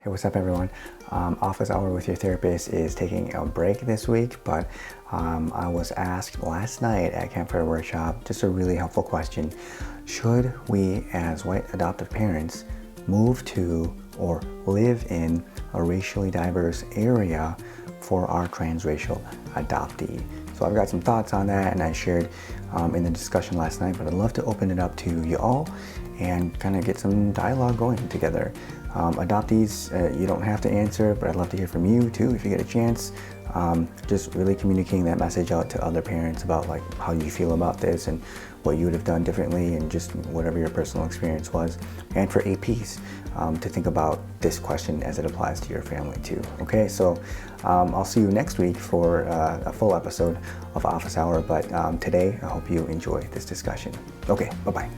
Hey, what's up everyone? Office Hour with Your Therapist is taking a break this week, but I was asked last night at Campfire Workshop just a really helpful question. Should we as white adoptive parents move to or live in a racially diverse area for our transracial adoptee? So I've got some thoughts on that and I shared in the discussion last night, but I'd love to open it up to you all and kind of get some dialogue going together. Adoptees, you don't have to answer, but I'd love to hear from you too if you get a chance. Just really communicating that message out to other parents about like how you feel about this and what you would have done differently and just whatever your personal experience was. And for APs, to think about this question as it applies to your family too. Okay, so I'll see you next week for a full episode of Office Hour, but today I hope you enjoy this discussion. Okay, bye-bye.